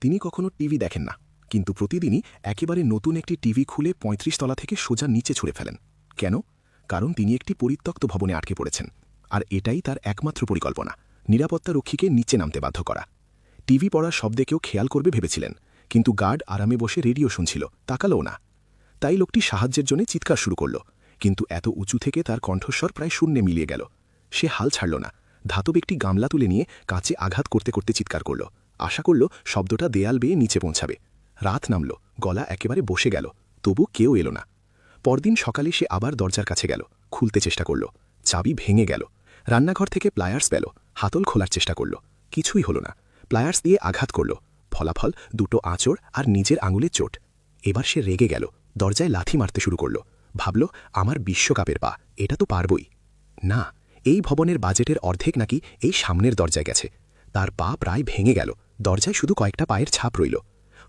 তিনি কখনো টিভি দেখেন না, কিন্তু প্রতিদিনই একেবারে নতুন একটি টিভি খুলে ৩৫ তলা থেকে সোজা নিচে ছুঁড়ে ফেলেন। কেন? কারণ তিনি একটি পরিত্যক্ত ভবনে আটকে পড়েছেন, আর এটাই তার একমাত্র পরিকল্পনা, নিরাপত্তা রক্ষীকে নিচে নামতে বাধ্য করা। টিভি পড়ার শব্দে কেউ খেয়াল করবে ভেবেছিলেন, কিন্তু গার্ড আরামে বসে রেডিও শুনছিল, তাকালও না। তাই লোকটি সাহায্যের জন্য চিৎকার শুরু করল, কিন্তু এত উঁচু থেকে তার কণ্ঠস্বর প্রায় শূন্যে মিলিয়ে গেল। সে হাল ছাড়ল না, ধাতব একটি গামলা তুলে নিয়ে কাঁচে আঘাত করতে করতে চিৎকার করল, আশা করল শব্দটা দেয়াল বেয়ে নিচে পৌঁছাবে। রাত নামল, গলা একেবারে বসে গেল, তবু কেউ এলো না। পরদিন সকালে সে আবার দরজার কাছে গেল, খুলতে চেষ্টা করল, চাবি ভেঙে গেল। রান্নাঘর থেকে প্লায়ার্স পেল, হাতল খোলার চেষ্টা করল, কিছুই হলো না। প্লায়ার্স দিয়ে আঘাত করল, ফলাফল দুটো আঁচড় আর নিজের আঙুলের চোট। এবার সে রেগে গেল, দরজায় লাথি মারতে শুরু করল। ভাবল, আমার বিশ্বকাপের পা, এটা তো পারবই। না, এই ভবনের বাজেটের অর্ধেক নাকি এই সামনের দরজায় গেছে। তার পা প্রায় ভেঙে গেল, দরজায় শুধু কয়েকটা পায়ের ছাপ রইল।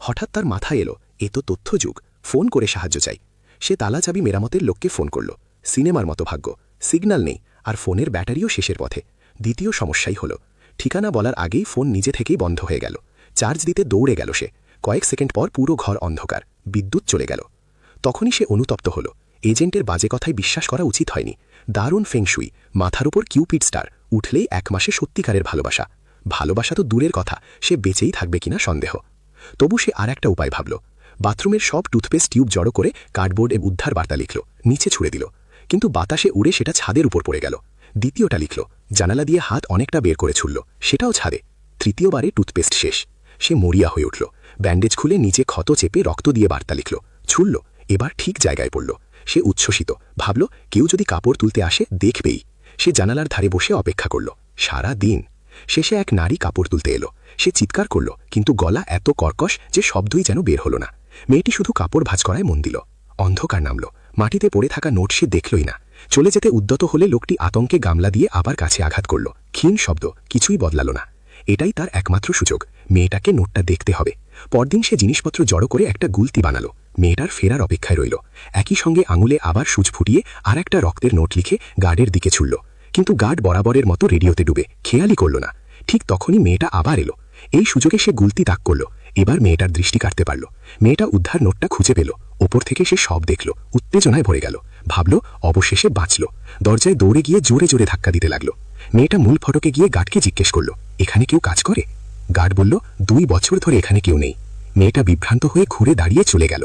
হঠাৎ তার মাথায় এলো, এ তো তথ্যযুগ, ফোন করে সাহায্য চাই। সে তালা চাবি মেরামতের লোককে ফোন করল। সিনেমার মতো ভাগ্য, সিগন্যাল নেই, আর ফোনের ব্যাটারিও শেষের পথে। দ্বিতীয় সমস্যাই হলো, ঠিকানা বলার আগেই ফোন নিজে থেকেই বন্ধ হয়ে গেল। চার্জ দিতে দৌড়ে গেল সে, কয়েক সেকেন্ড পর পুরো ঘর অন্ধকার, বিদ্যুৎ চলে গেল। তখনই সে অনুতপ্ত হল, এজেন্টের বাজে কথায় বিশ্বাস করা উচিত হয়নি। দারুণ ফেংশুই, মাথার উপর কিউপিড স্টার, উঠলেই 1 মাসে সত্যিকারের ভালোবাসা। ভালোবাসা তো দূরের কথা, সে বেঁচেই থাকবে কিনা সন্দেহ। তবু সে আর একটা উপায় ভাবল। বাথরুমের সব টুথপেস্ট টিউব জড়ো করে কার্ডবোর্ডে উদ্ধার বার্তা লিখল, নিচে ছুড়ে দিল, কিন্তু বাতাসে উড়ে সেটা ছাদের উপর পড়ে গেল। দ্বিতীয়টা লিখল, জানালা দিয়ে হাত অনেকটা বের করে ছুড়ল, সেটাও ছাদে। তৃতীয়বারে টুথপেস্ট শেষ। সে মরিয়া হয়ে উঠল, ব্যান্ডেজ খুলে নিচে ক্ষত চেপে রক্ত দিয়ে বার্তা লিখল, ছুড়ল, এবার ঠিক জায়গায় পড়ল। সে উচ্ছ্বসিত, ভাবল কেউ যদি কাপড় তুলতে আসে দেখবেই। সে জানালার ধারে বসে অপেক্ষা করল সারা দিন। শেষে এক নারী কাপড় তুলতে এলো। সে চিৎকার করল, কিন্তু গলা এত কর্কশ যে শব্দই যেন বের হলো না। মেয়েটি শুধু কাপড় ভাঁজ করায় মন দিল। অন্ধকার নামল, মাটিতে পড়ে থাকা নোট সে দেখলই না। চলে যেতে উদ্যত হলে লোকটি আতঙ্কে গামলা দিয়ে আবার কাছে আঘাত করল। ক্ষীণ শব্দ, কিছুই বদলালো না। এটাই তার একমাত্র সুযোগ, মেয়েটাকে নোটটা দেখতে হবে। পরদিন সে জিনিসপত্র জড়ো করে একটা গুলতি বানালো, মেয়েটার ফেরার অপেক্ষায় রইল। একই সঙ্গে আঙুলে আবার সূচ ফুটিয়ে আর একটা রক্তের নোট লিখে গার্ডের দিকে ছুড়ল, কিন্তু গার্ড বরাবরের মতো রেডিওতে ডুবে, খেয়ালই করল না। ঠিক তখনই মেয়েটা আবার এলো। এই সুযোগে সে গুলতি তাক করল। এবার মেয়েটার দৃষ্টি কাটতে পারল। মেয়েটা উদ্ধার নোটটা খুঁজে পেল। ওপর থেকে সে সব দেখল, উত্তেজনায় ভরে গেল, ভাবল অবশেষে বাঁচল। দরজায় দৌড়ে গিয়ে জোরে জোরে ধাক্কা দিতে লাগলো। মেয়েটা মূল ফটকে গিয়ে গার্ডকে জিজ্ঞেস করল, এখানে কেউ কাজ করে? গার্ড বলল, 2 বছর ধরে এখানে কেউ নেই। মেয়েটা বিভ্রান্ত হয়ে ঘুরে দাঁড়িয়ে চলে গেল।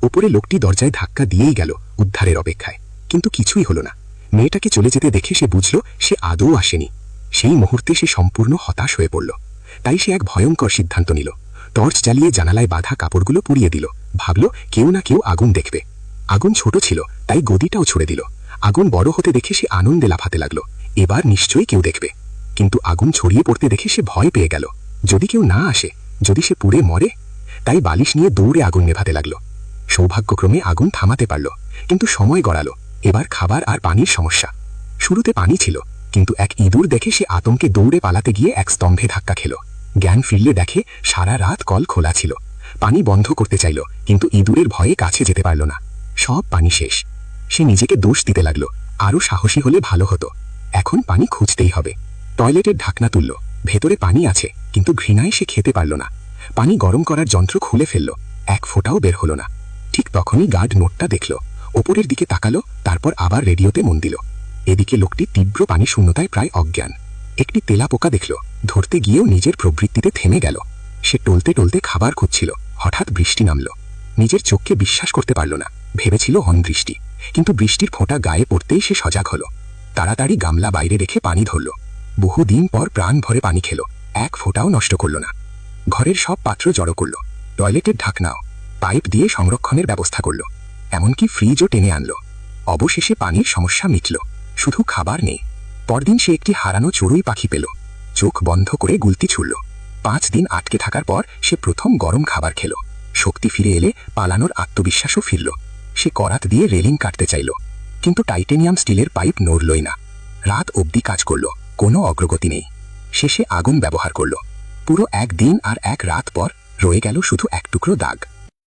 ওপরে লোকটি দরজায় ধাক্কা দিয়েই গেল উদ্ধারের অপেক্ষায়, কিন্তু কিছুই হলো না। মেয়েটাকে চলে যেতে দেখে সে বুঝল সে আদৌ আসেনি। সেই মুহূর্তে সে সম্পূর্ণ হতাশ হয়ে পড়ল। তাই সে এক ভয়ঙ্কর সিদ্ধান্ত নিল। টর্চ জ্বালিয়ে জানালায় বাঁধা কাপড়গুলো পুড়িয়ে দিল। ভাবল কেউ না কেউ আগুন দেখবে। আগুন ছোট ছিল, তাই গদিটাও ছুড়ে দিল। আগুন বড় হতে দেখে সে আনন্দে লাফাতে লাগলো, এবার নিশ্চয়ই কেউ দেখবে। কিন্তু আগুন ছড়িয়ে পড়তে দেখে সে ভয় পেয়ে গেল, যদি কেউ না আসে, যদি সে পুড়ে মরে। তাই বালিশ নিয়ে দৌড়ে আগুন নেভাতে লাগলো। সৌভাগ্যক্রমে আগুন থামাতে পারল, কিন্তু সময় গড়ালো। এবার খাবার আর পানির সমস্যা। শুরুতে পানি ছিল, কিন্তু এক ইঁদুর দেখে সে আতঙ্কে দৌড়ে পালাতে গিয়ে এক স্তম্ভে ধাক্কা খেল। জ্ঞান ফিরলে দেখে সারা রাত কল খোলা ছিল। পানি বন্ধ করতে চাইল, কিন্তু ইঁদুরের ভয়ে কাছে যেতে পারল না। সব পানি শেষ। সে নিজেকে দোষ দিতে লাগলো, আরও সাহসী হলে ভালো হতো। এখন পানি খুঁজতেই হবে। টয়লেটের ঢাকনা তুলল, ভেতরে পানি আছে, কিন্তু ঘৃণায় সে খেতে পারল না। পানি গরম করার যন্ত্র খুলে ফেলল, এক ফোঁটাও বের হলো না। ঠিক তখনই গার্ড নোটটা দেখল, ওপরের দিকে তাকালো, তারপর আবার রেডিওতে মন দিল। এদিকে লোকটি তীব্র পানি শূন্যতায় প্রায় অজ্ঞান। একটি তেলাপোকা দেখল, ধরতে গিয়েও নিজের প্রবৃত্তিতে থেমে গেল। সে টলতে টলতে খাবার খুঁজছিল, হঠাৎ বৃষ্টি নামল। নিজের চোখকে বিশ্বাস করতে পারল না, ভেবেছিল অনবৃষ্টি, কিন্তু বৃষ্টির ফোঁটা গায়ে পড়তেই সে সজাগ হল। তাড়াতাড়ি গামলা বাইরে রেখে পানি ধরল। বহুদিন পর প্রাণ ভরে পানি খেল, এক ফোঁটাও নষ্ট করল না। ঘরের সব পাত্র জড়ো করল, টয়লেটের ঢাকনাও, পাইপ দিয়ে সংরক্ষণের ব্যবস্থা করল, এমনকি ফ্রিজও টেনে আনল। অবশেষে পানির সমস্যা মিটল, শুধু খাবার নেই। পরদিন সে একটি হারানো চড়ুই পাখি পেল। চোখ বন্ধ করে গুলতি ছুড়ল। 5 দিন আটকে থাকার পর সে প্রথম গরম খাবার খেল। শক্তি ফিরে এলে পালানোর আত্মবিশ্বাসও ফিরল। সে করাত দিয়ে রেলিং কাটতে চাইল, কিন্তু টাইটেনিয়াম স্টিলের পাইপ নড়লই না। রাত অবধি কাজ করল, কোনো অগ্রগতি নেই। শেষে আগুন ব্যবহার করল। পুরো 1 দিন আর 1 রাত পর রয়ে গেল শুধু এক টুকরো দাগ।